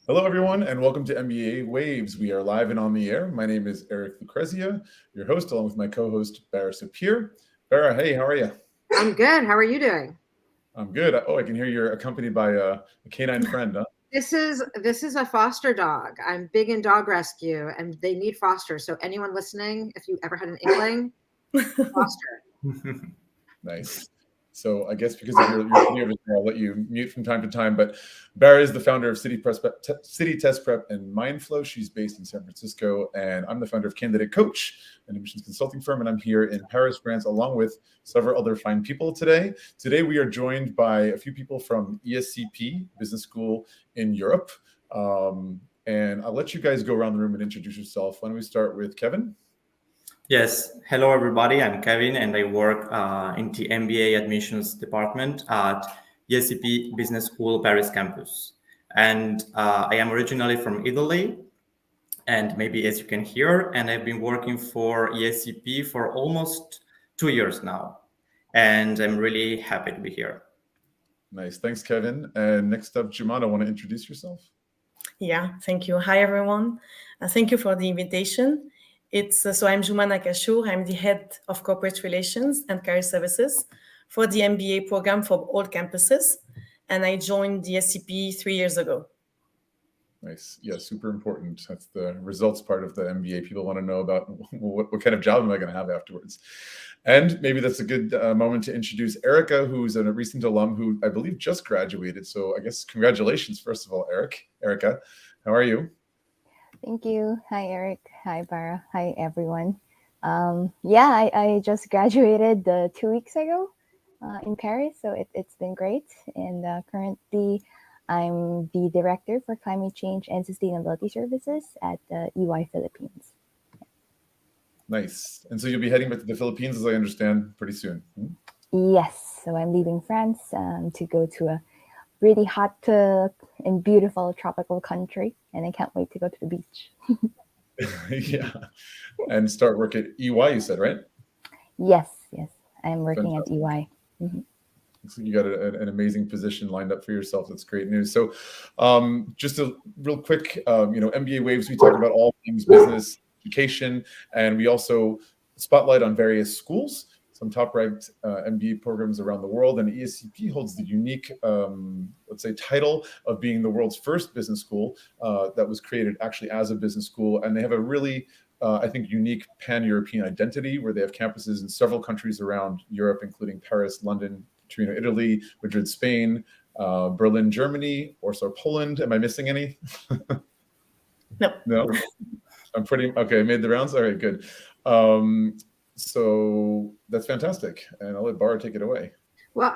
Hello, everyone, and welcome to MBA Waves. We are live and on the air. My name is Eric Lucrezia, your host, along with my co-host, Bara Sapir. Bara, hey, how are you? I'm good. How are you doing? I'm good. Oh, I can hear you're accompanied by a canine friend, huh? This is a foster dog. I'm big in dog rescue, and they need fosters. So anyone listening, if you ever had an inkling, foster. Nice. So I guess because of your video, I'll let you mute from time to time. But Bara is the founder of City Test Prep and Mindflow. She's based in San Francisco, and I'm the founder of Candidate Coach, an admissions consulting firm, and I'm here in Paris, France, along with several other fine people today. Today we are joined by a few people from ESCP Business School in Europe, and I'll let you guys go around the room and introduce yourself. Why don't we start with Kevin? Yes. Hello, everybody. I'm Kevin, and I work in the MBA Admissions Department at ESCP Business School Paris campus. And I am originally from Italy, and maybe as you can hear, and I've been working for ESCP for almost 2 years now. And I'm really happy to be here. Nice. Thanks, Kevin. And next up, Joumana, want to introduce yourself? Yeah, thank you. Hi, everyone. Thank you for the invitation. So I'm Joumana Kachour. I'm the head of corporate relations and career services for the MBA program for all campuses. And I joined the SCP 3 years ago. Nice. Yeah, super important. That's the results part of the MBA. People want to know about what kind of job am I going to have afterwards. And maybe that's a good moment to introduce Erika, who's a recent alum who I believe just graduated. So I guess congratulations, first of all, Erika, how are you? Thank you. Hi, Eric. Hi, Bara. Hi, everyone. I just graduated 2 weeks ago in Paris, so it's been great. And currently, I'm the Director for Climate Change and Sustainability Services at EY Philippines. Nice. And so you'll be heading back to the Philippines, as I understand, pretty soon. Yes. So I'm leaving France to go to a really hot and beautiful tropical country, and I can't wait to go to the beach. Yeah, and start work at EY, you said, right? Yes, I'm working Fantastic. at EY. Mm-hmm. So you got an amazing position lined up for yourself. That's great news. So just a real quick, MBA Waves, we talk about all things business, education, and we also spotlight on various schools, some top-ranked MBA programs around the world, and ESCP holds the unique, let's say, title of being the world's first business school that was created actually as a business school, and they have a really, I think, unique pan-European identity where they have campuses in several countries around Europe, including Paris, London, Torino, Italy, Madrid, Spain, Berlin, Germany, Warsaw, Poland. Am I missing any? No? I'm okay. I made the rounds. All right, good. So that's fantastic. And I'll let Bara take it away. Well,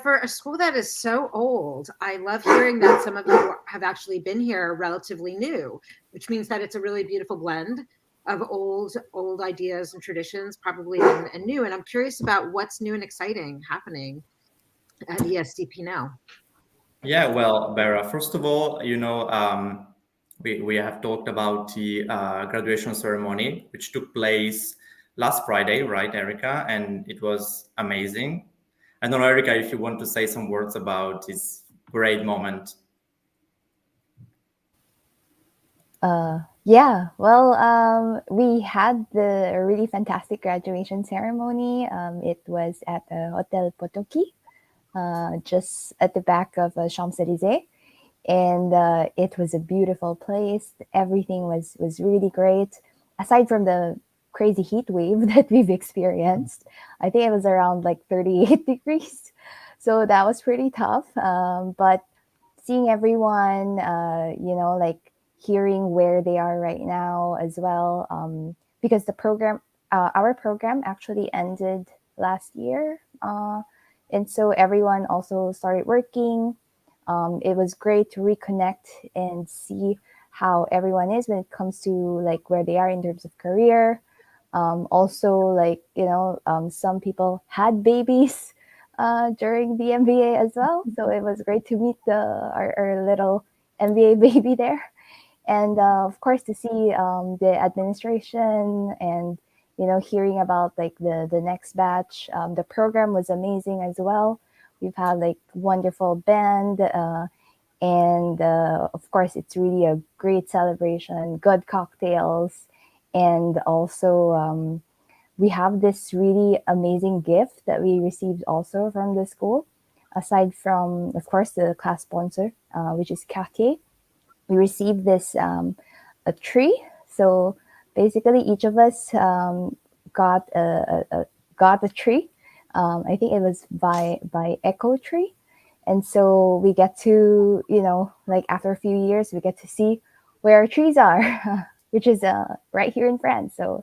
for a school that is so old, I love hearing that some of you have actually been here relatively new, which means that it's a really beautiful blend of old ideas and traditions, probably, and new. And I'm curious about what's new and exciting happening at ESCP now. Yeah, well, Bara, first of all, we have talked about the graduation ceremony, which took place last Friday, right, Erika? And it was amazing. I don't know, Erika, if you want to say some words about this great moment. We had the really fantastic graduation ceremony. It was at Hotel Potoki, just at the back of Champs-Élysées. And it was a beautiful place. Everything was really great. Aside from the crazy heat wave that we've experienced, I think it was around like 38 degrees. So that was pretty tough. But seeing everyone, hearing where they are right now as well, because our program actually ended last year. And so everyone also started working. It was great to reconnect and see how everyone is when it comes to like where they are in terms of career. Some people had babies during the MBA as well. So it was great to meet our little MBA baby there. And of course, to see the administration and, hearing about like the next batch. The program was amazing as well. We've had like wonderful band And of course, it's really a great celebration, good cocktails. And also, we have this really amazing gift that we received also from the school. Aside from, of course, the class sponsor, which is Courteille, we received this a tree. So basically, each of us got a tree. I think it was by Echo Tree. And so we get to, like after a few years, we get to see where our trees are, which is right here in France. So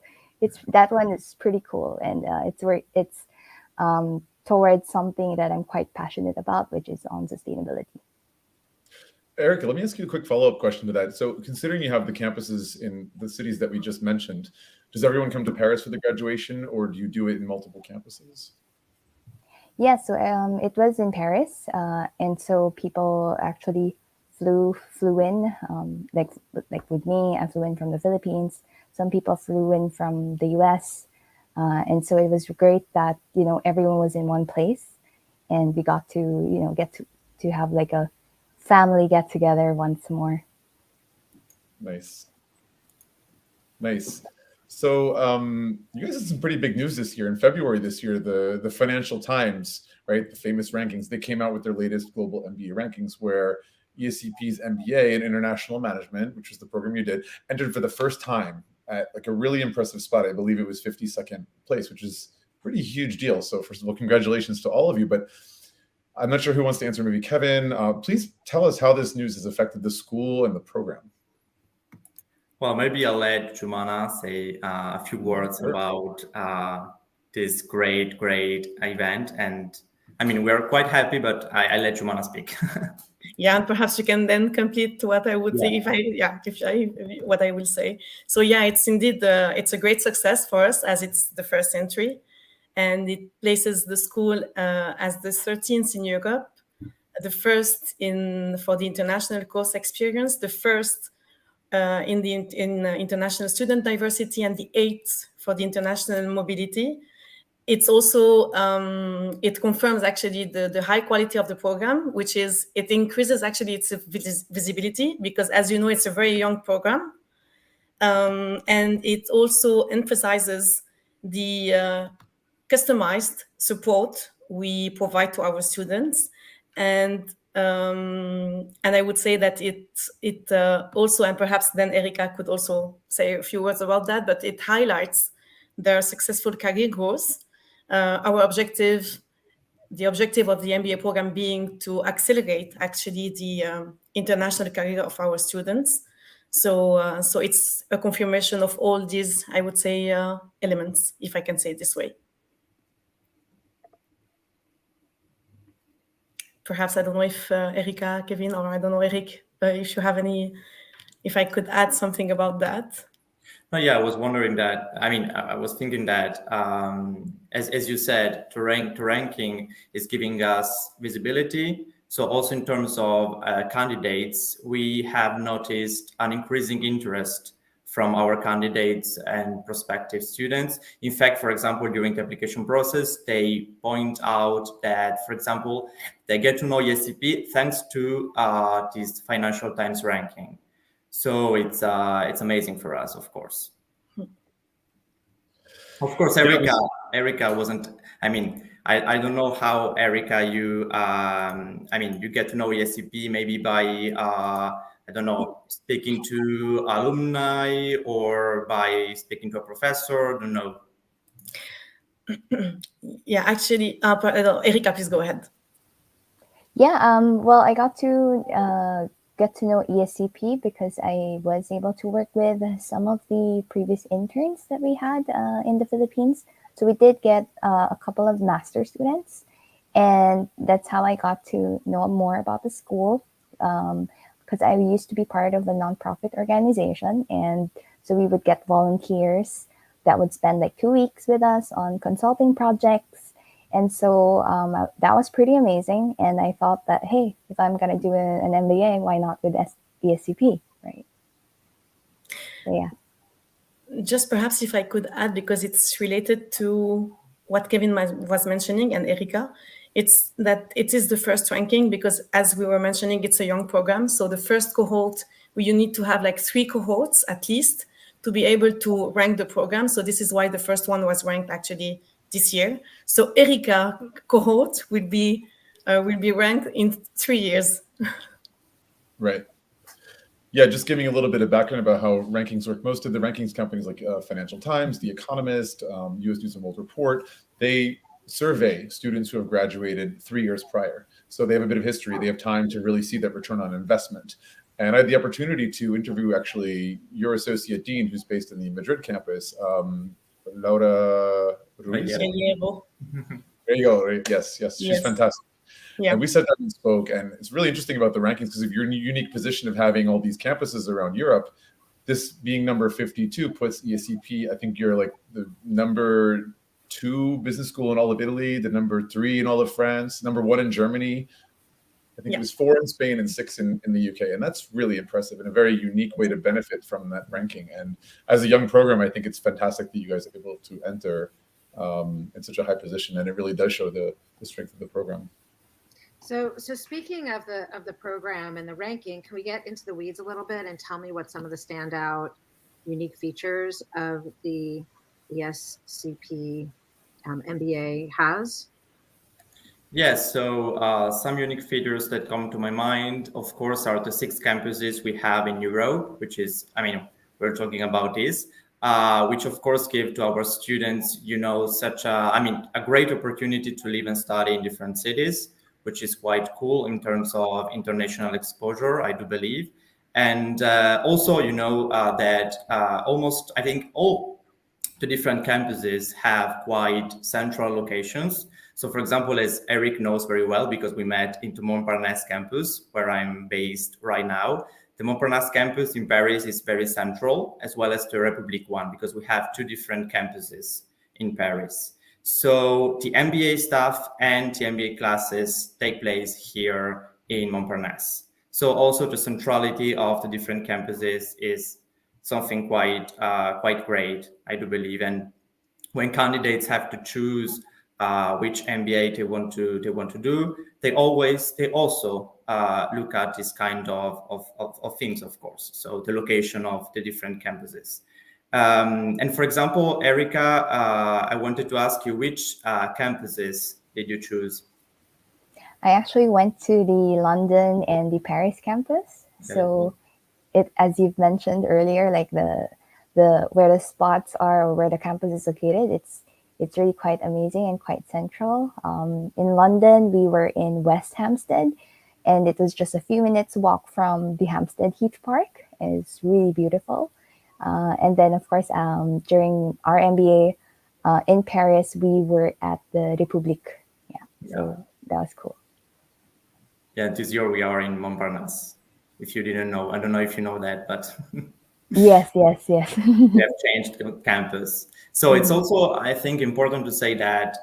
that one is pretty cool, and it's towards something that I'm quite passionate about, which is on sustainability. Erika, let me ask you a quick follow-up question to that. So considering you have the campuses in the cities that we just mentioned, does everyone come to Paris for the graduation, or do you do it in multiple campuses? Yeah, so it was in Paris, and so people actually flew in, like with me, I flew in from the Philippines. Some people flew in from the US, and so it was great that everyone was in one place, and we got to get to have like a family get together once more. Nice. So you guys had some pretty big news this year. In February this year, the Financial Times, right, the famous rankings, they came out with their latest global MBA rankings, where ESCP's MBA in International Management, which was the program you did, entered for the first time at like a really impressive spot. I believe it was 52nd place, which is a pretty huge deal. So first of all, congratulations to all of you. But I'm not sure who wants to answer. Maybe Kevin. Please tell us how this news has affected the school and the program. Well, maybe I'll let Joumana say a few words about this great event. And I mean, we're quite happy, but I let Joumana speak. Yeah, and perhaps you can then complete what I would say what I will say. So yeah, it's indeed it's a great success for us, as it's the first entry, and it places the school as the 13th in Europe, the first for the international course experience, the first in international student diversity, and the 8th for the international mobility. It's also, it confirms actually the high quality of the program, which is, it increases actually its visibility, because as you know, it's a very young program. And it also emphasizes the customized support we provide to our students. And I would say that it also, and perhaps then Erika could also say a few words about that, but it highlights their successful career growth. Our objective, the objective of the MBA program being to accelerate actually the international career of our students. So it's a confirmation of all these, I would say, elements, if I can say it this way. Perhaps, I don't know if Erika, Kevin, or I don't know, Eric, if you have if I could add something about that. Oh, yeah, I was wondering that. I mean, I was thinking that, as you said, the ranking is giving us visibility. So also in terms of candidates, we have noticed an increasing interest from our candidates and prospective students. In fact, for example, during the application process, they point out that, for example, they get to know ESCP thanks to this Financial Times ranking. So it's amazing for us, of course. Of course, Erika wasn't. I mean, I don't know how, Erika, you you get to know ESCP maybe by I don't know, speaking to alumni or by speaking to a professor. I don't know. Yeah, actually, Erika, please go ahead. Yeah, well, I got to get to know ESCP because I was able to work with some of the previous interns that we had in the Philippines. So we did get a couple of master students, and that's how I got to know more about the school, because I used to be part of a nonprofit organization, and so we would get volunteers that would spend like 2 weeks with us on consulting projects. And so that was pretty amazing. And I thought that, hey, if I'm going to do an MBA, why not with ESCP, right? So, yeah. Just perhaps if I could add, because it's related to what Kevin was mentioning and Erika, it's that it is the first ranking because, as we were mentioning, it's a young program. So the first cohort, you need to have like 3 cohorts at least to be able to rank the program. So this is why the first one was ranked actually this year. So Erika cohort will be ranked in 3 years. Right. Yeah, just giving a little bit of background about how rankings work. Most of the rankings companies like Financial Times, The Economist, US News and World Report, they survey students who have graduated 3 years prior. So they have a bit of history. They have time to really see that return on investment. And I had the opportunity to interview actually your associate dean, who's based in the Madrid campus, Laura Ruiz. There you go. Right? Yes. She's fantastic. Yeah. And we sat down and spoke, and it's really interesting about the rankings because of your unique position of having all these campuses around Europe. This being number 52 puts ESCP, I think you're like the number 2 business school in all of Italy, the number 3 in all of France, number 1 in Germany. I think it was 4 in Spain and 6 in the UK. And that's really impressive and a very unique way to benefit from that ranking. And as a young program, I think it's fantastic that you guys are able to enter in such a high position. And it really does show the strength of the program. So speaking of the program and the ranking, can we get into the weeds a little bit and tell me what some of the standout unique features of the ESCP MBA has? Yes, so some unique features that come to my mind, of course, are the 6 campuses we have in Europe, which is, we're talking about this, which of course give to our students, such a great opportunity to live and study in different cities, which is quite cool in terms of international exposure, I do believe. And also, that almost, I think, all the different campuses have quite central locations. So, for example, as Eric knows very well, because we met into Montparnasse campus, where I'm based right now, the Montparnasse campus in Paris is very central, as well as the République one, because we have 2 different campuses in Paris. So the MBA staff and the MBA classes take place here in Montparnasse. So also the centrality of the different campuses is something quite great, I do believe. And when candidates have to choose which MBA they want to do, they also look at this kind of things, of course. So the location of the different campuses. And for example, Erika, I wanted to ask you, which campuses did you choose? I actually went to the London and the Paris campus. Okay. So it, as you've mentioned earlier, like the where the spots are or where the campus is located, it's really quite amazing and quite central. In London, we were in West Hampstead, and it was just a few minutes walk from the Hampstead Heath Park. And it's really beautiful. And then, of course, during our MBA in Paris, we were at the République. So that was cool. Yeah, this year we are in Montparnasse. If you didn't know, I don't know if you know that, but yes. we have changed the campus. So it's also, I think, important to say that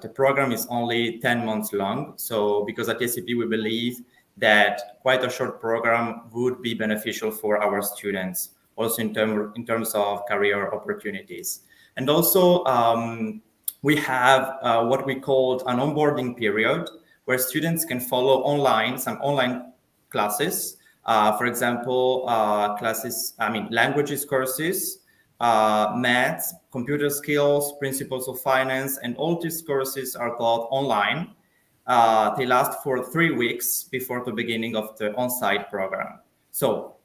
the program is only 10 months long. So because at ESCP, we believe that quite a short program would be beneficial for our students, also in terms of career opportunities. And also, we have what we call an onboarding period, where students can follow some online classes. For example, languages courses, maths, computer skills, principles of finance, and all these courses are taught online. They last for 3 weeks before the beginning of the on-site program. So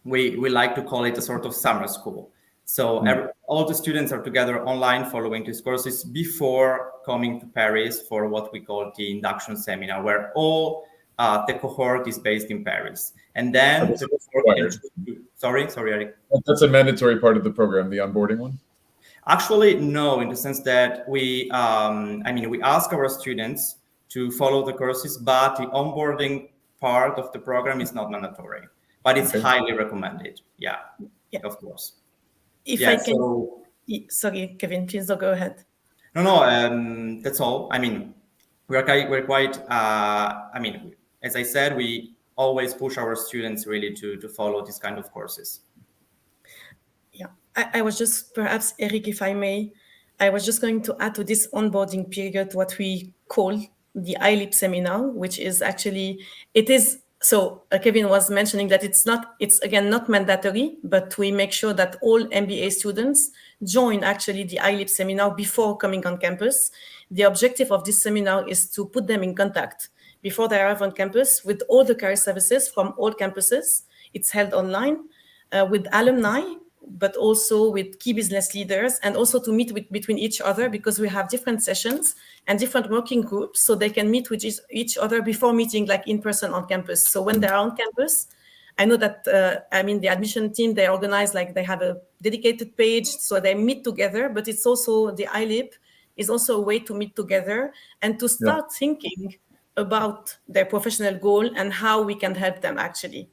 we like to call it a sort of summer school. So all the students are together online following these courses before coming to Paris for what we call the induction seminar, where all the cohort is based in Paris. And then sorry, Eric. That's a mandatory part of the program, the onboarding one? Actually, no, in the sense that we ask our students to follow the courses, but the onboarding part of the program is not mandatory, but it's highly recommended. Yeah, of course. Sorry, Kevin, please go ahead. No, that's all. We're quite, as I said, we always push our students really to follow this kind of courses. Yeah, I was just, perhaps, Eric, if I may, I was just going to add to this onboarding period what we call the ILIP seminar, which is actually, it is, so Kevin was mentioning that it's again not mandatory, but we make sure that all MBA students join actually the ILIP seminar before coming on campus. The objective of this seminar is to put them in contact before they arrive on campus with all the career services from all campuses. It's held online with alumni, but also with key business leaders, and also to meet between each other, because we have different sessions and different working groups, so they can meet with each other before meeting like in person on campus. So when they're on campus, I know that, the admission team, they organize, like they have a dedicated page, so they meet together, but it's also, the ILIP is also a way to meet together and to start thinking about their professional goal and how we can help them actually.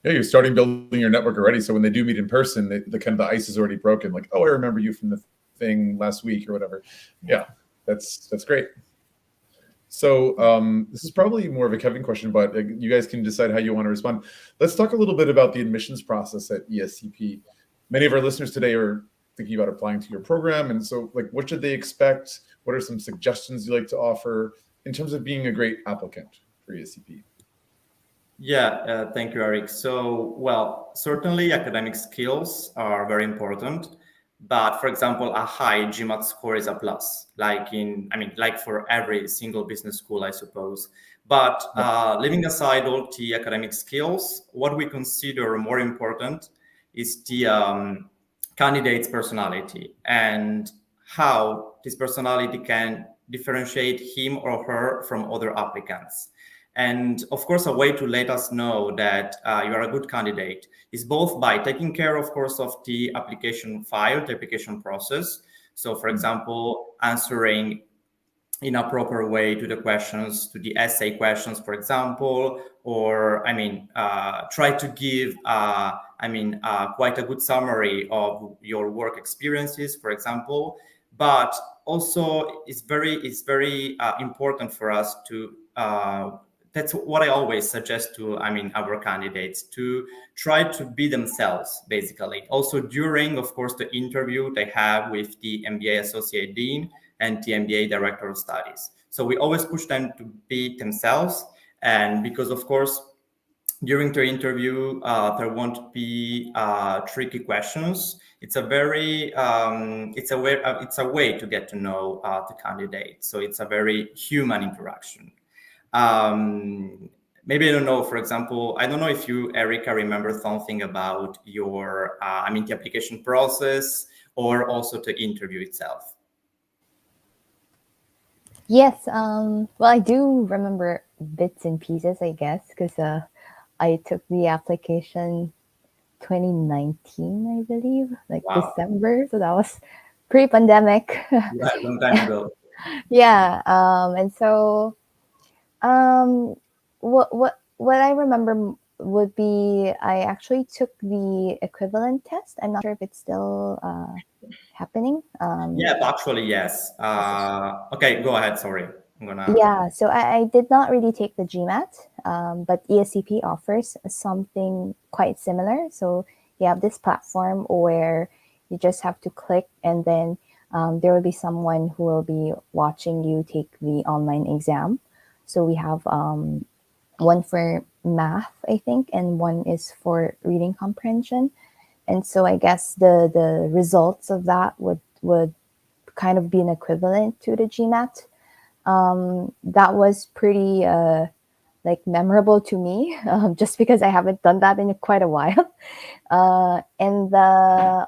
Yeah, you're starting building your network already. So when they do meet in person, the kind of the ice is already broken. Like, oh, I remember you from the thing last week or whatever. Yeah, that's great. So this is probably more of a Kevin question, but you guys can decide how you want to respond. Let's talk a little bit about the admissions process at ESCP. Many of our listeners today are thinking about applying to your program. And so like, what should they expect? What are some suggestions you like to offer in terms of being a great applicant for ESCP? Yeah, thank you, Eric. So, well, certainly academic skills are very important, but for example, a high GMAT score is a plus, like for every single business school, I suppose. But leaving aside all the academic skills, what we consider more important is the candidate's personality and how this personality can differentiate him or her from other applicants. And of course, a way to let us know that you are a good candidate is both by taking care, of course, of the application file, the application process. So, for example, answering in a proper way to the questions, to the essay questions, for example, or try to give quite a good summary of your work experiences, for example. But also, it's very important for us to. That's what I always suggest to, our candidates, to try to be themselves, basically. Also during, of course, the interview they have with the MBA Associate Dean and the MBA Director of Studies. So we always push them to be themselves. And because, of course, during the interview, there won't be tricky questions. It's a very, it's a way to get to know the candidate. So it's a very human interaction. Maybe I don't know, for example, I don't know if you, Erika, remember something about your, the application process or also the interview itself. Yes, well, I do remember bits and pieces, I guess, because I took the application 2019, I believe, like wow. December. So that was pre-pandemic. Yeah, a long time ago. Yeah, and so what I remember would be I actually took the equivalent test. I'm not sure if it's still happening. Yeah, actually, yes. Okay, go ahead. Sorry. Yeah, so I did not really take the GMAT, but ESCP offers something quite similar. So you have this platform where you just have to click, and then there will be someone who will be watching you take the online exam. So we have one for math, I think, and one is for reading comprehension. And so I guess the results of that would kind of be an equivalent to the GMAT. That was pretty memorable to me, just because I haven't done that in quite a while. And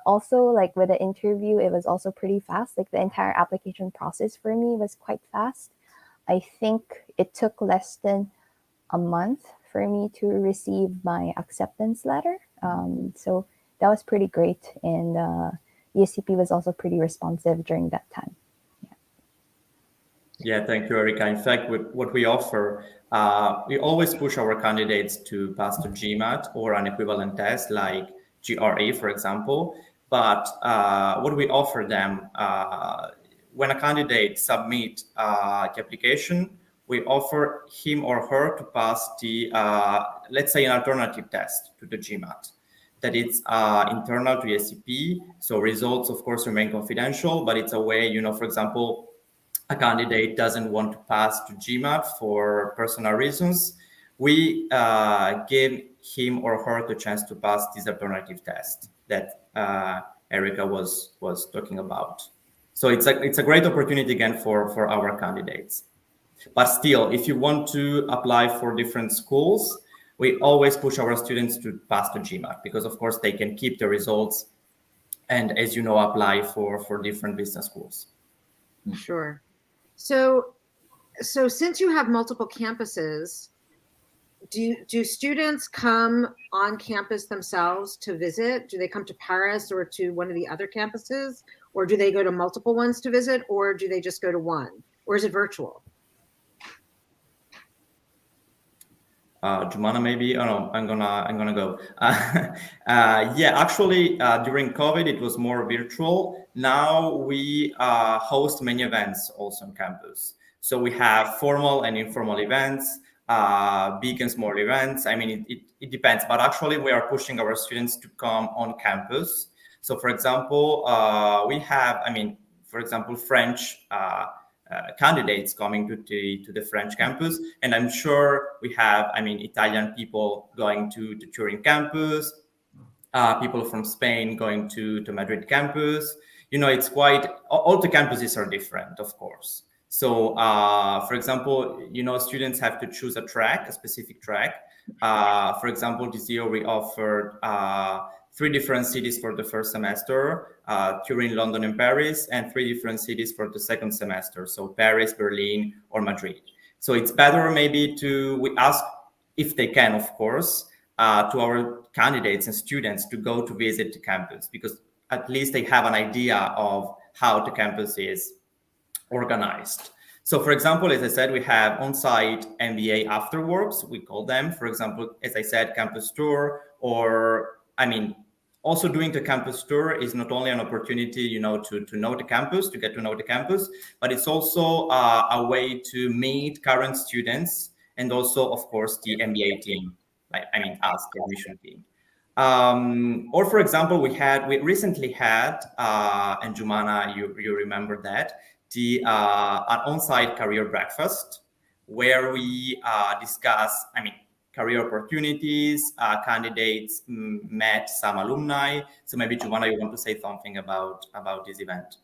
also, like with the interview, it was also pretty fast. Like the entire application process for me was quite fast. I think it took less than a month for me to receive my acceptance letter. So that was pretty great. And ESCP was also pretty responsive during that time. Yeah, thank you, Erika. In fact, what we offer, we always push our candidates to pass the GMAT or an equivalent test like GRE, for example. But what we offer them, when a candidate submits the application, we offer him or her to pass the, let's say, an alternative test to the GMAT. That it's internal to ESCP. So results, of course, remain confidential, but it's a way, for example, a candidate doesn't want to pass to GMAT for personal reasons, we give him or her the chance to pass this alternative test that Erika was talking about. So it's a great opportunity again for our candidates. But still, if you want to apply for different schools, we always push our students to pass to GMAT, because of course they can keep the results and, as you know, apply for different business schools. Sure. So since you have multiple campuses, do students come on campus themselves to visit? Do they come to Paris or to one of the other campuses? Or do they go to multiple ones to visit? Or do they just go to one? Or is it virtual? Joumana, maybe. Oh no, I'm gonna go. Yeah, actually, during COVID, it was more virtual. Now we host many events also on campus. So we have formal and informal events, big and small events. I mean, it depends, but actually we are pushing our students to come on campus. So for example, we have, for example, French candidates coming to the French campus, and I'm sure we have, Italian people going to Turin campus, people from Spain going to Madrid campus. You know, it's quite, all the campuses are different, of course. So, for example, you know, students have to choose a track, a specific track. For example, this year we offered 3 different cities for the first semester, Turin, London, and Paris, and 3 different cities for the second semester. So Paris, Berlin, or Madrid. So it's better maybe we ask, if they can, of course, to our candidates and students to go to visit the campus, because at least they have an idea of how the campus is organized. So for example, as I said, we have on-site MBA afterworks, we call them. For example, as I said, campus tour, or also doing the campus tour is not only an opportunity, you know, to know the campus, to get to know the campus, but it's also a way to meet current students and also, of course, the MBA team, us, the admission team. Or for example, we recently had, and Joumana, you remember that, an on-site career breakfast where we discuss, career opportunities. Candidates met some alumni. So maybe Joumana, you want to say something about this event?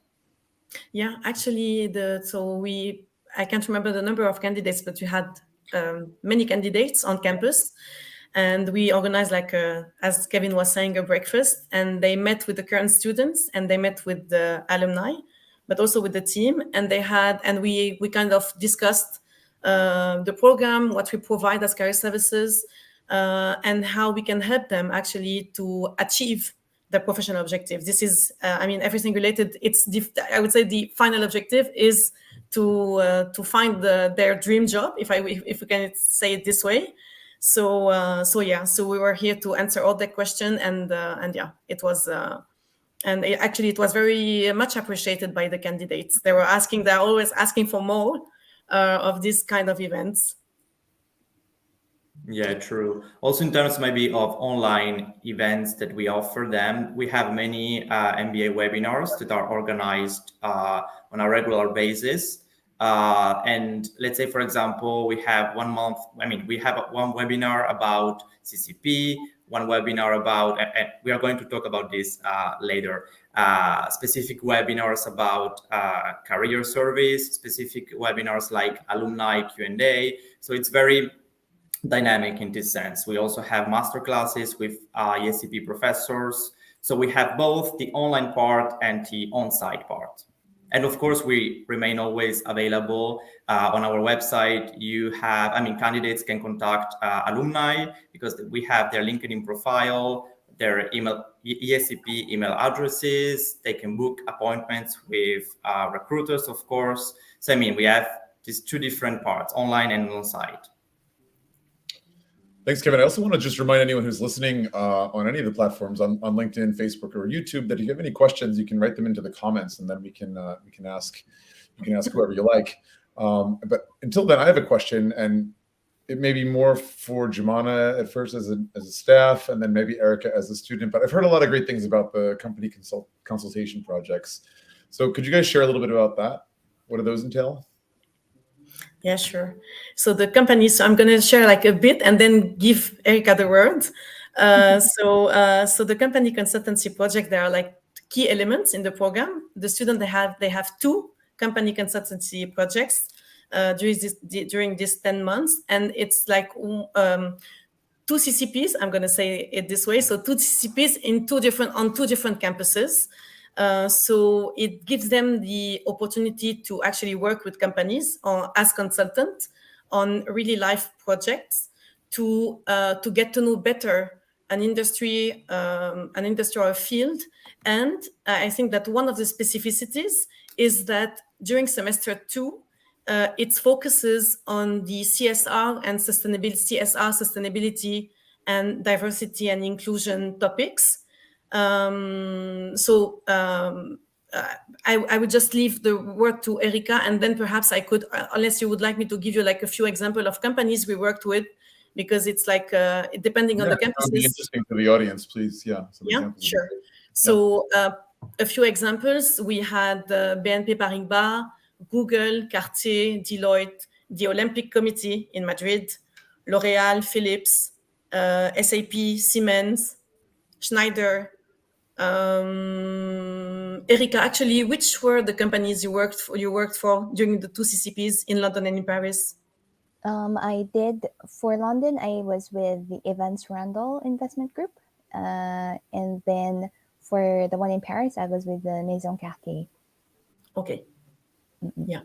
Yeah, actually, I can't remember the number of candidates, but we had many candidates on campus. And we organized, as Kevin was saying, a breakfast, and they met with the current students and they met with the alumni, but also with the team. And we kind of discussed the program, what we provide as career services, and how we can help them actually to achieve their professional objectives. This is, everything related. I would say the final objective is to find their dream job, if we can say it this way. So we were here to answer all the question, and it was. It was very much appreciated by the candidates. They're always asking for more of this kind of events. Yeah, true. Also, in terms maybe of online events that we offer them, we have many MBA webinars that are organized on a regular basis. And let's say, for example, we have one webinar about CCP, one webinar about, we are going to talk about this later, specific webinars about career surveys, specific webinars like alumni Q&A. So it's very dynamic in this sense. We also have masterclasses with ESCP professors. So we have both the online part and the on-site part. And of course, we remain always available on our website. Candidates can contact alumni because we have their LinkedIn profile, their ESCP email addresses. They can book appointments with recruiters, of course. So, we have these 2 different parts, online and on-site. Thanks, Kevin. I also want to just remind anyone who's listening on any of the platforms on LinkedIn, Facebook, or YouTube that if you have any questions, you can write them into the comments, and then we can ask whoever you like. But until then, I have a question, and it may be more for Joumana at first as a staff, and then maybe Erika as a student. But I've heard a lot of great things about the company consultation projects. So could you guys share a little bit about that? What do those entail? Yeah, sure. So the company, so I'm going to share like a bit and then give Erika the word. So the company consultancy project, there are like key elements in the program. The student, they have 2 company consultancy projects during these 10 months. And it's like 2 CCPs, I'm going to say it this way. So 2 CCPs on two different campuses. So it gives them the opportunity to actually work with companies or as consultants on really live projects to get to know better an industry or a field. And I think that one of the specificities is that during semester 2, it focuses on the CSR and sustainability and diversity and inclusion topics. I would just leave the word to Erika, and then perhaps I could, unless you would like me to give you like a few examples of companies we worked with, because it's like depending on the campuses. That would be interesting to the audience, please. Yeah. Sure. So a few examples: we had BNP Paribas, Google, Cartier, Deloitte, the Olympic Committee in Madrid, L'Oréal, Philips, SAP, Siemens, Schneider. Erika, actually, which were the companies you worked for during the 2 CCPs in London and in Paris? I did for London. I was with the Evans Randall Investment Group, and then for the one in Paris, I was with the Maison Cartier. Okay. Yeah.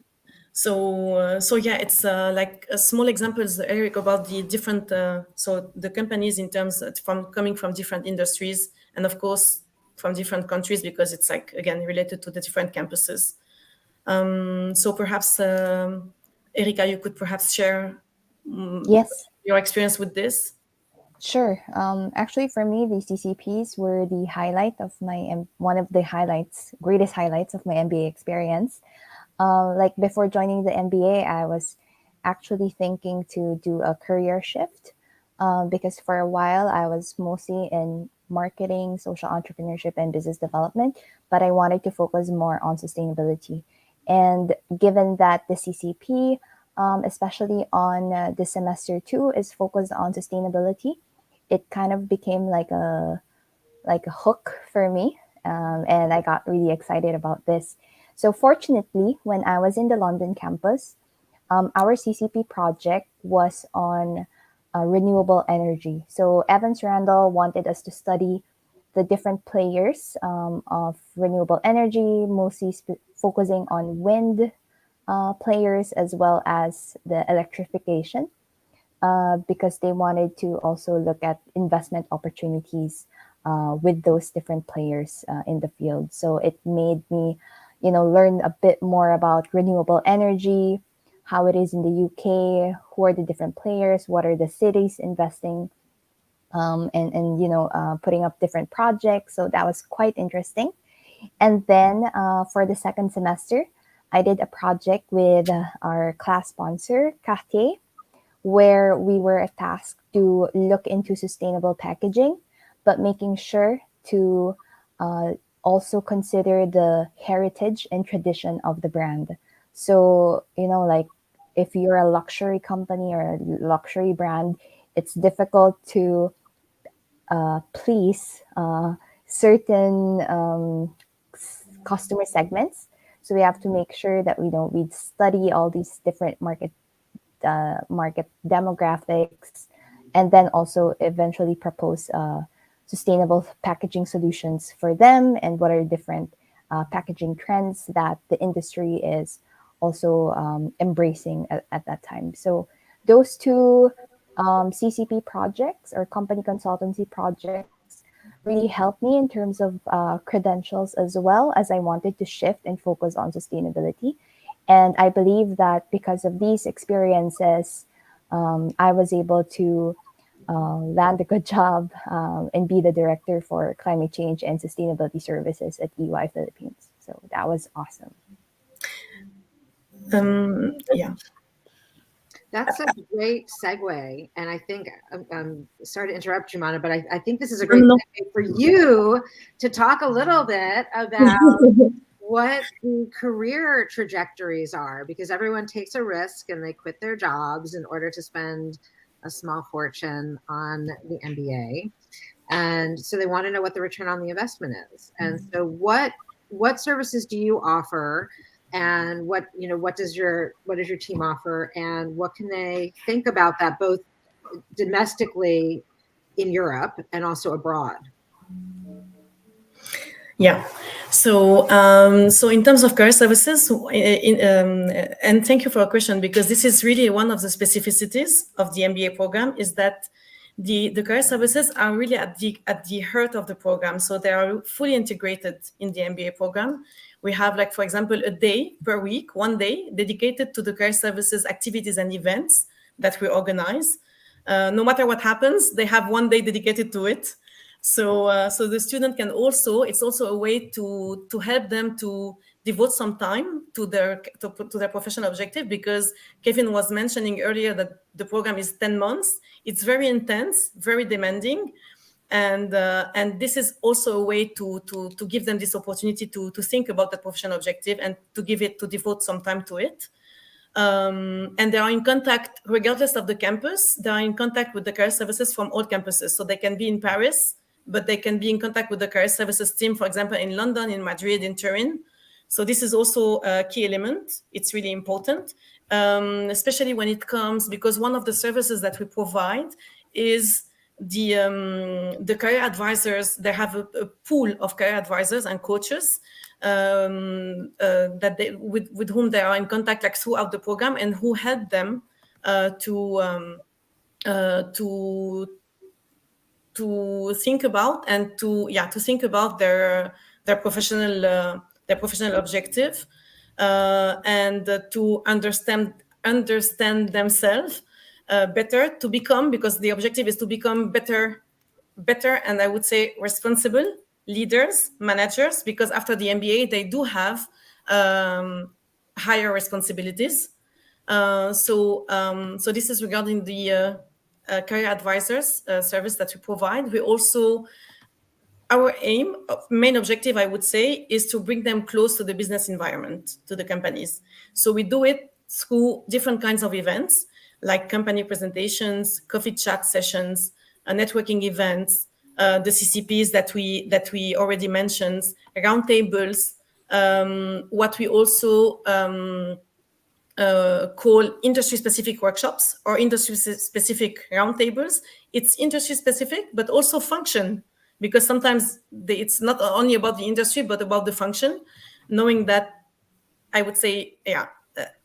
So yeah, it's like small examples, Eric, about the different so the companies in terms of coming from different industries, and of course from different countries, because it's like again related to the different campuses. So perhaps Erika, you could perhaps share Yes, your experience with this. sure. Actually, for me, the CCPs were the highlight of one of the greatest highlights of my MBA experience. Like before joining the MBA, I was actually thinking to do a career shift because for a while I was mostly in marketing, social entrepreneurship, and business development, but I wanted to focus more on sustainability. And given that the CCP, especially on the semester 2, is focused on sustainability, it kind of became like a hook for me, and I got really excited about this. So fortunately, when I was in the London campus, our CCP project was on renewable energy. So Evans Randall wanted us to study the different players of renewable energy, mostly focusing on wind players as well as the electrification, because they wanted to also look at investment opportunities with those different players in the field. So it made me learn a bit more about renewable energy, how it is in the UK, who are the different players, what are the cities investing, and putting up different projects. So that was quite interesting. And then for the second semester, I did a project with our class sponsor, Cartier, where we were tasked to look into sustainable packaging, but making sure to also consider the heritage and tradition of the brand. So, like if you're a luxury company or a luxury brand, it's difficult to please certain customer segments. So we have to make sure that we study all these different market demographics, and then also eventually propose sustainable packaging solutions for them, and what are different packaging trends that the industry is also embracing at that time. So those 2 CCP projects or company consultancy projects really helped me in terms of credentials, as well as I wanted to shift and focus on sustainability. And I believe that because of these experiences, I was able to land a good job and be the director for climate change and sustainability services at EY Philippines. So that was awesome. Yeah. That's a great segue. And I think, sorry to interrupt, Joumana, but I think this is a great segue for you to talk a little bit about what the career trajectories are, because everyone takes a risk and they quit their jobs in order to spend a small fortune on the MBA. And so they want to know what the return on the investment is. And so what services do you offer, and what does your team offer, and what can they think about that both domestically in Europe and also abroad? Yeah. So in terms of career services, and thank you for your question, because this is really one of the specificities of the MBA program, is that the career services are really at the heart of the program. So they are fully integrated in the MBA program. We have, like, for example, a day per week, one day dedicated to the career services activities and events that we organize. No matter what happens, they have one day dedicated to it. So the student can also, it's also a way to help them to devote some time to their professional objective, because Kevin was mentioning earlier that the program is 10 months. It's very intense, very demanding. And this is also a way to give them this opportunity to think about the professional objective and to devote some time to it. And they are in contact, regardless of the campus, they are in contact with the career services from all campuses. So they can be in Paris, but they can be in contact with the career services team, for example, in London, in Madrid, in Turin. So this is also a key element. It's really important, especially when it comes, because one of the services that we provide is the career advisors. They have a pool of career advisors and coaches that with whom they are in contact, like, throughout the program, and who help them to think about and to think about their professional objective, and to understand themselves better, to become, because the objective is to become better, and I would say responsible leaders, managers, because after the MBA they do have higher responsibilities. So this is regarding the career advisors service that we provide. We also, our main objective, I would say, is to bring them close to the business environment, to the companies. So we do it through different kinds of events, like company presentations, coffee chat sessions, networking events, the CCPs that we already mentioned, roundtables, what we also call industry-specific workshops or industry-specific roundtables. It's industry-specific, but also function, because sometimes it's not only about the industry, but about the function, knowing that, I would say,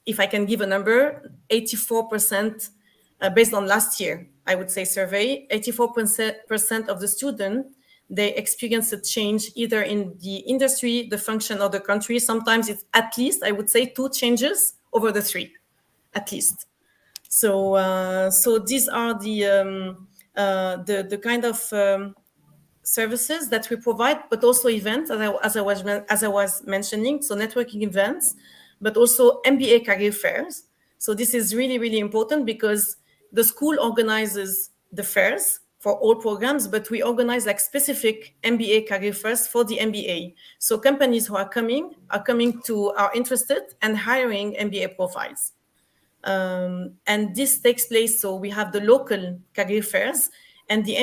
if I can give a number, 84%, based on last year, I would say survey, 84% of the students, they experience a change either in the industry, the function, or the country. Sometimes it's at least, I would say, 2 changes over the 3, at least. So these are the kind of services that we provide, but also events, as I was mentioning. So networking events, but also MBA career fairs. So this is really, really important, because the school organizes the fairs for all programs, but we organize, like, specific MBA career fairs for the MBA. So companies who are interested and hiring MBA profiles. And this takes place, so we have the local career fairs, and the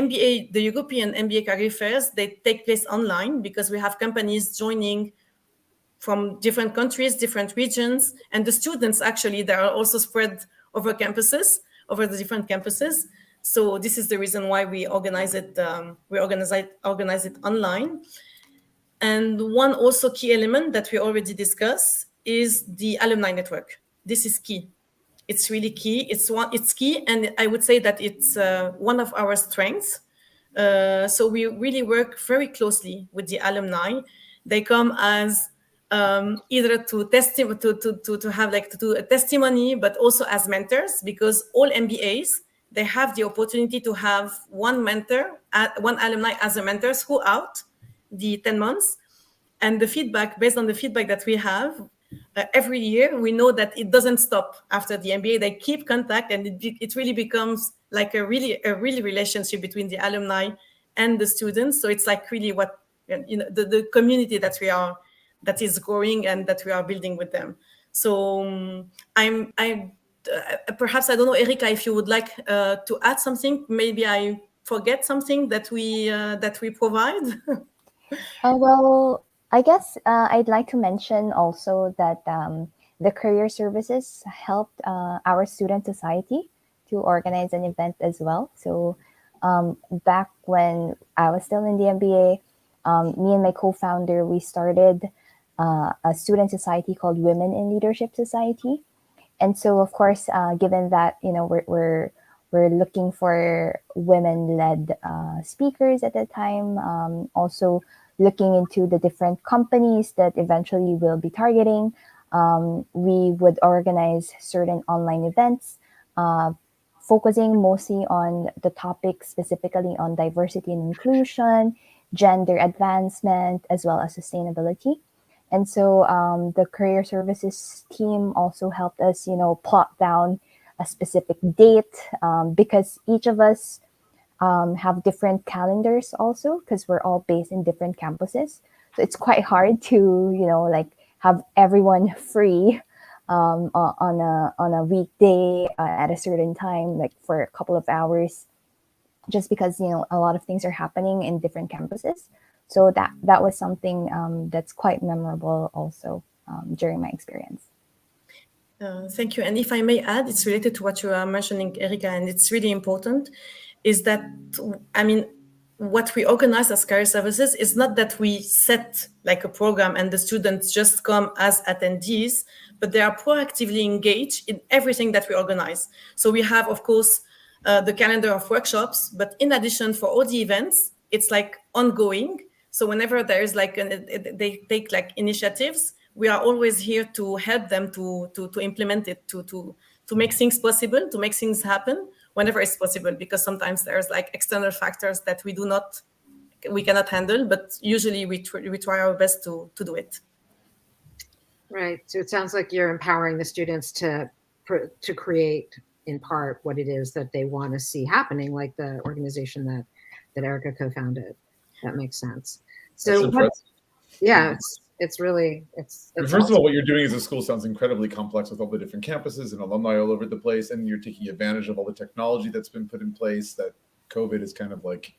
European MBA career fairs, they take place online, because we have companies joining from different countries, different regions, and the students, actually, they are also spread over the different campuses. So this is the reason why we organize it online. And one also key element that we already discussed is the Alumni Network. This is key. It's really key. It's key, and I would say that it's one of our strengths. So we really work very closely with the alumni. They come as either to have, like, to do a testimony, but also as mentors, because all MBAs, they have the opportunity to have one alumni as a mentor throughout the 10 months. And based on the feedback that we have every year, we know that it doesn't stop after the MBA. They keep contact, and it really becomes like a really relationship between the alumni and the students. So it's like really what, the community that that is growing and that we are building with them. So perhaps, I don't know, Erika, if you would like to add something. Maybe I forget something that we provide. Well, I guess I'd like to mention also that the career services helped our student society to organize an event as well. So back when I was still in the MBA, me and my co-founder, we started a student society called Women in Leadership Society. And so, of course, given that, you know, we're looking for women-led speakers at the time, also looking into the different companies that eventually we'll be targeting, we would organize certain online events, focusing mostly on the topic, specifically on diversity and inclusion, gender advancement, as well as sustainability. And so the career services team also helped us, you know, plot down a specific date, because each of us have different calendars also, because we're all based in different campuses. So it's quite hard to, you know, like have everyone free on a weekday at a certain time, like for a couple of hours, just because, you know, a lot of things are happening in different campuses. So that was something that's quite memorable also during my experience. Thank you. And if I may add, it's related to what you are mentioning, Erika, and it's really important, is that, I mean, what we organize as career services is not that we set like a program and the students just come as attendees, but they are proactively engaged in everything that we organize. So we have, of course, the calendar of workshops, but in addition, for all the events, it's like ongoing. So whenever there is like, they take like initiatives, we are always here to help them to implement it, to make things possible, to make things happen whenever it's possible, because sometimes there's like external factors that we cannot handle, but usually we try our best to do it. Right. So it sounds like you're empowering the students to create in part what it is that they want to see happening, like the organization that Erika co-founded. That makes sense. So it's really first awesome. Of all, what you're doing as a school sounds incredibly complex with all the different campuses and alumni all over the place, and you're taking advantage of all the technology that's been put in place that COVID is kind of like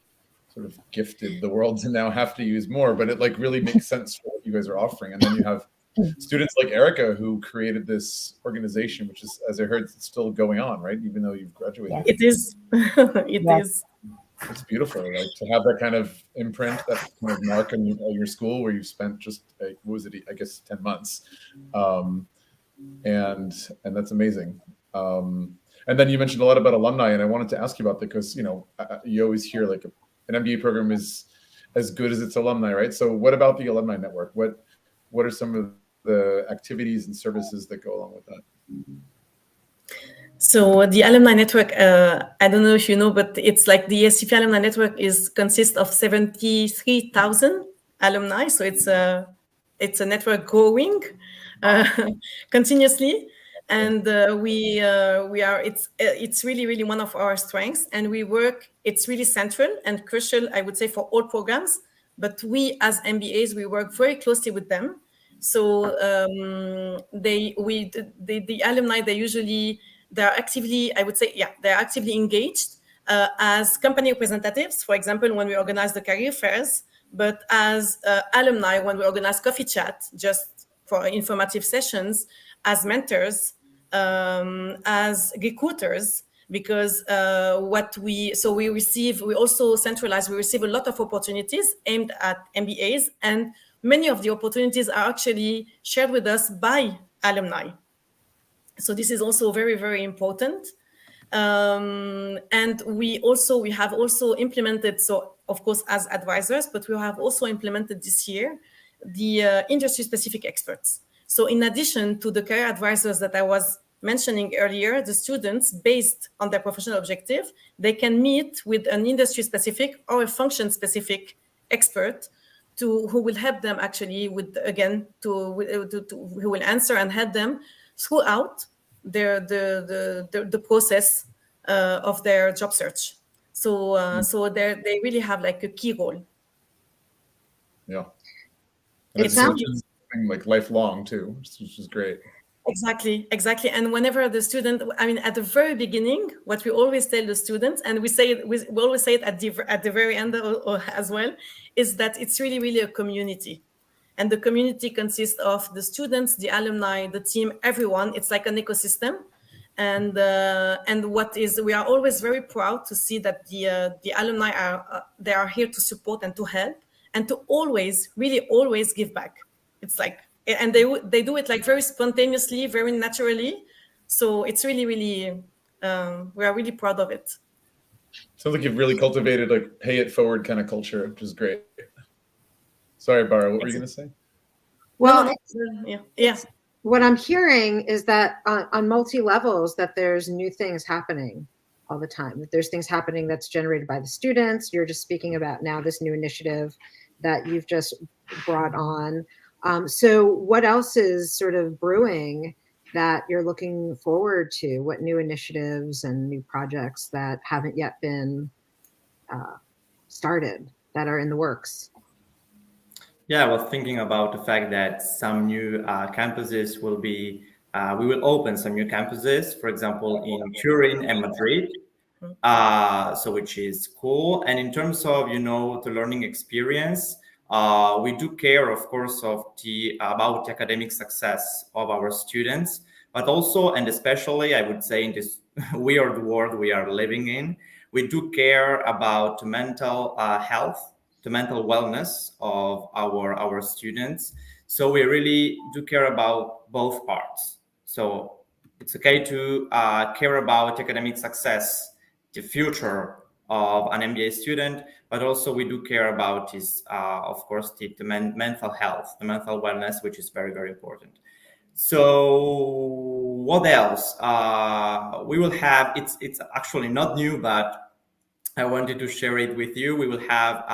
sort of gifted the world to now have to use more, but it like really makes sense for what you guys are offering. And then you have students like Erika who created this organization, which is, as I heard, it's still going on, right? Even though you've graduated. It is. It is. It's beautiful, like to have that kind of imprint, that kind of mark on your school where you spent just what was it? I guess 10 months, and that's amazing. And then you mentioned a lot about alumni, and I wanted to ask you about that because you always hear like an MBA program is as good as its alumni, right? So what about the Alumni Network? What are some of the activities and services that go along with that? So the Alumni Network, I don't know if you know, but it's like the ESCP Alumni Network consists of 73,000 alumni. So it's a network growing continuously, and it's really one of our strengths, and we work. It's really central and crucial, I would say, for all programs. But we as MBAs, we work very closely with them. So the alumni, they're actively, I would say, they're actively engaged as company representatives, for example, when we organize the career fairs, but as alumni, when we organize coffee chat, just for informative sessions, as mentors, as recruiters, because we also centralize, we receive a lot of opportunities aimed at MBAs, and many of the opportunities are actually shared with us by alumni. So this is also very important. And we have also implemented, so of course as advisors, but we have also implemented this year the industry-specific experts. So in addition to the career advisors that I was mentioning earlier, the students, based on their professional objective, they can meet with an industry-specific or a function-specific expert who will help them actually who will answer and help them throughout the process of their job search. So they really have like a key role. Yeah. It sounds like lifelong too, which is great. Exactly. And whenever the student, I mean, at the very beginning, what we always tell the students, and we say we always say it at the very end or as well, is that it's really, really a community. And the community consists of the students, the alumni, the team, everyone. It's like an ecosystem. And we are always very proud to see that the alumni they are here to support and to help and to always, really always give back. It's like, and they do it like very spontaneously, very naturally. So it's really, really, we are really proud of it. Sounds like you've really cultivated like pay it forward kind of culture, which is great. Sorry, Bara, what were you going to say? Well, yeah. What I'm hearing is that on multi-levels that there's new things happening all the time. That there's things happening that's generated by the students. You're just speaking about now this new initiative that you've just brought on. So what else is sort of brewing that you're looking forward to? What new initiatives and new projects that haven't yet been started that are in the works? Yeah, I was thinking about the fact that some new campuses will be, we will open some new campuses, for example, in Turin and Madrid, so which is cool. And in terms of, the learning experience, we do care, of course, about the academic success of our students, but also, and especially, I would say in this weird world we are living in, we do care about mental health, the mental wellness of our students. So we really do care about both parts. So it's okay to care about academic success, the future of an MBA student, but also we do care about his, of course, the mental health, the mental wellness, which is very, very important. So what else? We will have, it's actually not new, but I wanted to share it with you. We will have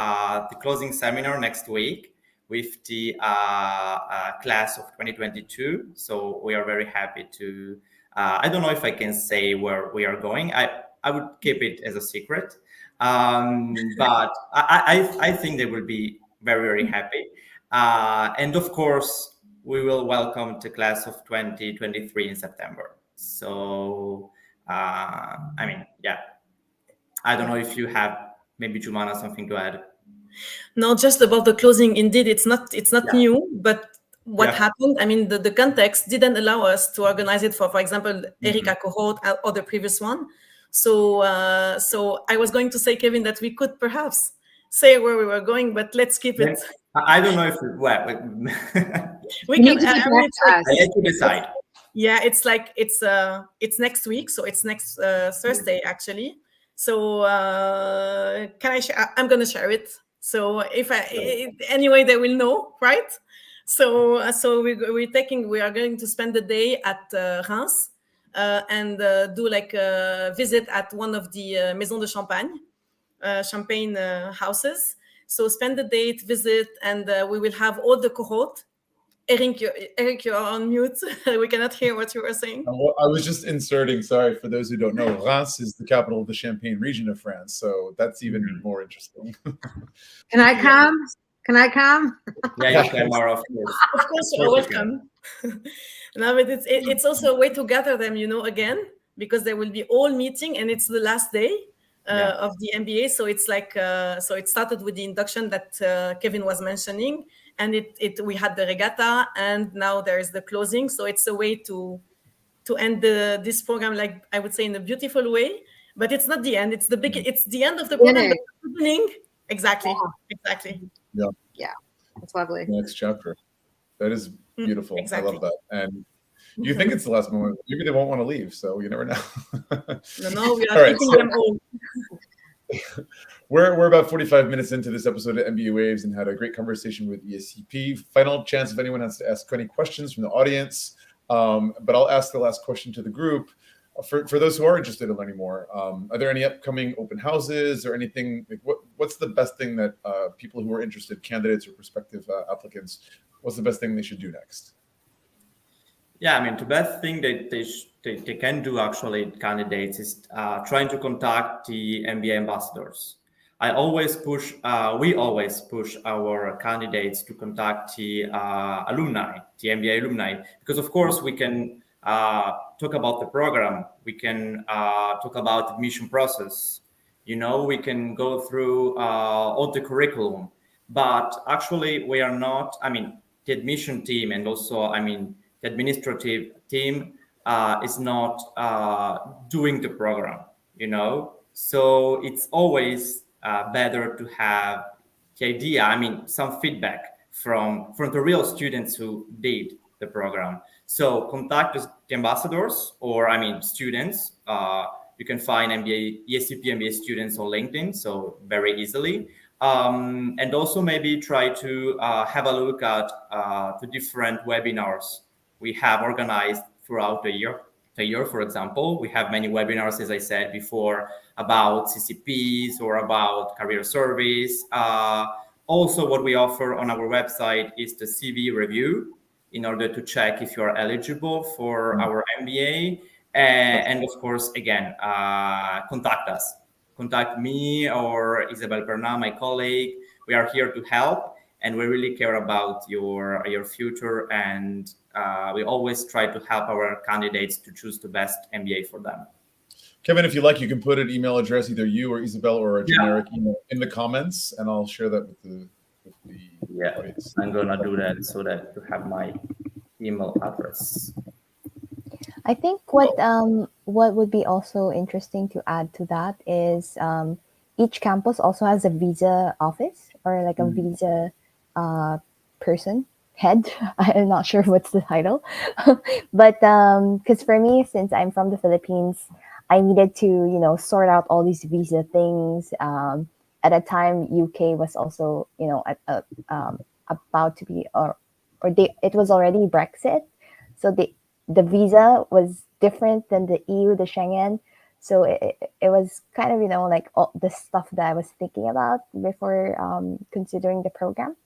the closing seminar next week with the class of 2022. So we are very happy to, I don't know if I can say where we are going. I would keep it as a secret, but I think they will be very, very happy. And of course, we will welcome the class of 2023 in September. So, I mean, yeah. I don't know if you have, maybe Joumana, something to add. No, just about the closing. Indeed, it's not new, but what happened? I mean, the context didn't allow us to organize it for example, Erika Courteille or the previous one. So I was going to say, Kevin, that we could perhaps say where we were going, but let's keep it. I don't know if we can. I let you decide. Yeah, it's like it's next week, so it's next Thursday actually. So can I share? I'm gonna share it. So anyway, they will know, right? So we are going to spend the day at Reims and do like a visit at one of the Maison de Champagne, champagne houses. So spend the day, visit, and we will have all the cohort. Eric, you're on mute. We cannot hear what you were saying. I was just inserting, sorry, for those who don't know, Reims is the capital of the Champagne region of France. So that's even more interesting. Can I come? Can I come? Yeah, you can, Mara, of course. Of course, you're welcome. No, but it's also a way to gather them, again, because they will be all meeting and it's the last day of the MBA. So it's like, so it started with the induction that Kevin was mentioning. And we had the regatta, and now there is the closing. So it's a way to end this program, like I would say, in a beautiful way. But it's not the end; it's it's the end of the program, but the beginning. Exactly. Yeah, it's lovely. Next chapter. That is beautiful. Exactly. I love that. And you think it's the last moment? Maybe they won't want to leave, so you never know. No, we are taking them all. We're about 45 minutes into this episode of MBA Waves and had a great conversation with ESCP. Final chance if anyone has to ask any questions from the audience, but I'll ask the last question to the group. For those who are interested in learning more, are there any upcoming open houses or anything? Like what's the best thing that people who are interested, candidates or prospective applicants, what's the best thing they should do next? Yeah, I mean, the best thing that they can do, actually, candidates, is trying to contact the MBA ambassadors. we always push our candidates to contact the alumni, the MBA alumni, because of course we can talk about the program, we can talk about the admission process, we can go through all the curriculum, but actually we are not, the admission team and also, the administrative team is not doing the program, so it's always better to have the idea, some feedback from the real students who did the program. So contact the ambassadors or students. You can find ESCP MBA students on LinkedIn, so very easily. And also maybe try to have a look at the different webinars we have organized throughout the year. For example, we have many webinars, as I said before, about CCPs or about career service. Also, what we offer on our website is the CV review in order to check if you are eligible for our MBA. And of course, again, contact us. Contact me or Isabel Perna, my colleague. We are here to help, and we really care about your future. And we always try to help our candidates to choose the best MBA for them. Kevin, if you like, you can put an email address, either you or Isabel, or a generic email in the comments, and I'll share that with the audience. I'm gonna do that so that you have my email address. I think what would be also interesting to add to that is each campus also has a visa office or like a visa person, head. I'm not sure what's the title, but because for me, since I'm from the Philippines, I needed to sort out all these visa things. At a time, UK was also about to be it was already Brexit, so the visa was different than the EU, the Schengen. So it was kind of, like all the stuff that I was thinking about before considering the program.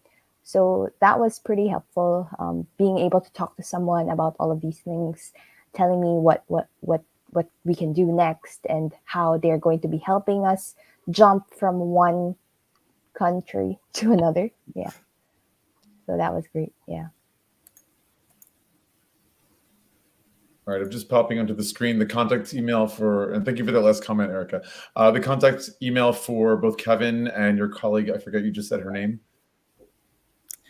So that was pretty helpful, being able to talk to someone about all of these things, telling me what we can do next and how they're going to be helping us jump from one country to another. Yeah. So that was great. Yeah. All right, I'm just popping onto the screen the contact email and thank you for that last comment, Erika. The contact email for both Kevin and your colleague, I forget, you just said her name.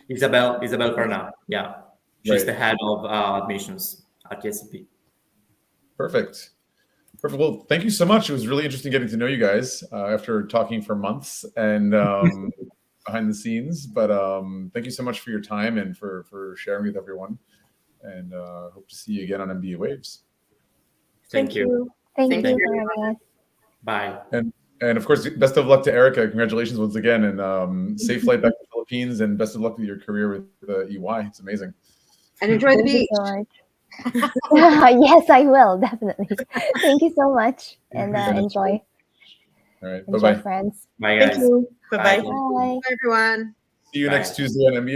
Isabel Perna. Yeah. She's the head of admissions at ESCP. Perfect. Well, thank you so much. It was really interesting getting to know you guys after talking for months and behind the scenes. But thank you so much for your time and for sharing with everyone. And hope to see you again on MBA Waves. Thank you. Thank you for having us. Bye. And of course, best of luck to Erika. Congratulations once again, and safe flight back to the Philippines. And best of luck with your career with EY. It's amazing. And enjoy the beach. Yes, I will, definitely. Thank you so much, and enjoy. All right, enjoy, bye-bye, friends. Bye, guys. Thank you. Bye-bye. Bye, Bye, everyone. See you next Tuesday on MBA.